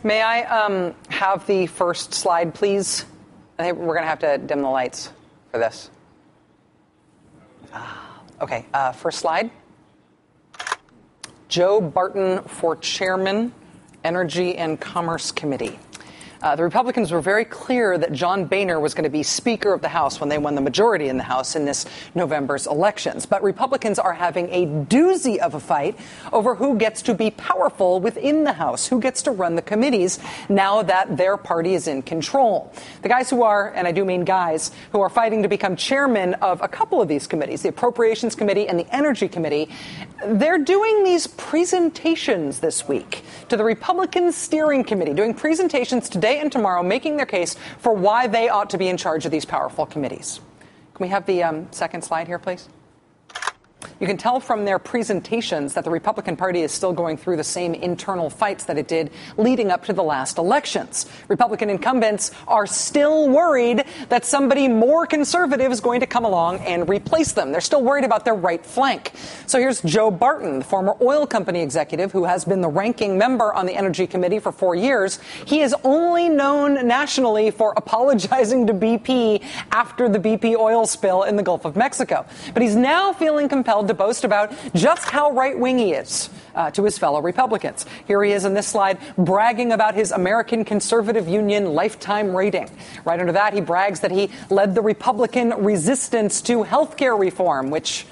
May I have the first slide, please? I think we're going to have to dim the lights for this. Okay, first slide. Joe Barton for chairman, Energy and Commerce Committee. The Republicans were very clear that John Boehner was going to be Speaker of the House when they won the majority in the House in this November's elections. But Republicans are having a doozy of a fight over who gets to be powerful within the House, who gets to run the committees now that their party is in control. The guys who are, and I do mean guys, who are fighting to become chairman of a couple of these committees, the Appropriations Committee and the Energy Committee, they're doing these presentations this week to the Republican Steering Committee, doing presentations today and tomorrow, making their case for why they ought to be in charge of these powerful committees. Can we have the second slide here, please? You can tell from their presentations that the Republican Party is still going through the same internal fights that it did leading up to the last elections. Republican incumbents are still worried that somebody more conservative is going to come along and replace them. They're still worried about their right flank. So here's Joe Barton, the former oil company executive who has been the ranking member on the Energy Committee for 4 years. He is only known nationally for apologizing to BP after the BP oil spill in the Gulf of Mexico. But he's now feeling compelled to boast about just how right-wing he is to his fellow Republicans. Here he is in this slide bragging about his American Conservative Union lifetime rating. Right under that, he brags that he led the Republican resistance to health care reform, which,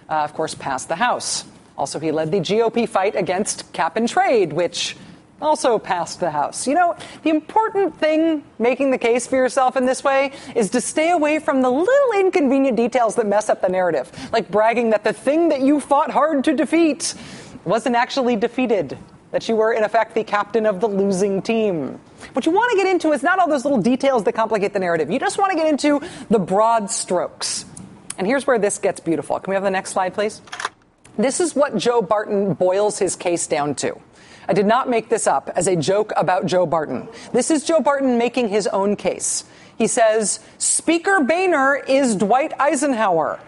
of course, passed the House. Also, he led the GOP fight against cap and trade, which also passed the House. You know, the important thing making the case for yourself in this way is to stay away from the little inconvenient details that mess up the narrative, like bragging that the thing that you fought hard to defeat wasn't actually defeated, that you were, in effect, the captain of the losing team. What you want to get into is not all those little details that complicate the narrative. You just want to get into the broad strokes. And here's where this gets beautiful. Can we have the next slide, please? This is what Joe Barton boils his case down to. I did not make this up as a joke about Joe Barton. This is Joe Barton making his own case. He says, Speaker Boehner is Dwight Eisenhower.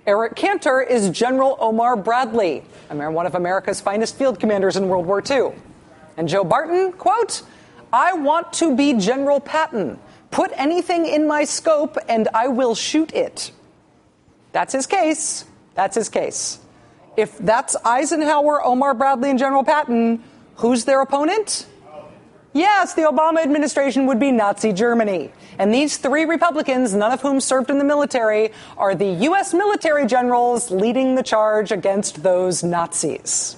Eric Cantor is General Omar Bradley, one of America's finest field commanders in World War II. And Joe Barton, quote, I want to be General Patton. Put anything in my scope and I will shoot it. That's his case. That's his case. If that's Eisenhower, Omar Bradley, and General Patton, who's their opponent? Yes, the Obama administration would be Nazi Germany. And these three Republicans, none of whom served in the military, are the U.S. military generals leading the charge against those Nazis.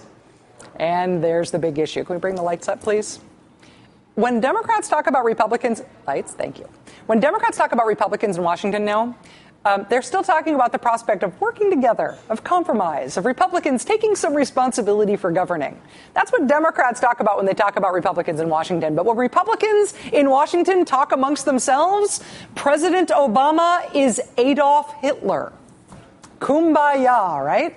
And there's the big issue. Can we bring the lights up, please? When Democrats talk about Republicans, lights, thank you. When Democrats talk about Republicans in Washington now, they're still talking about the prospect of working together, of compromise, of Republicans taking some responsibility for governing. That's what Democrats talk about when they talk about Republicans in Washington. But when Republicans in Washington talk amongst themselves, President Obama is Adolf Hitler. Kumbaya, right?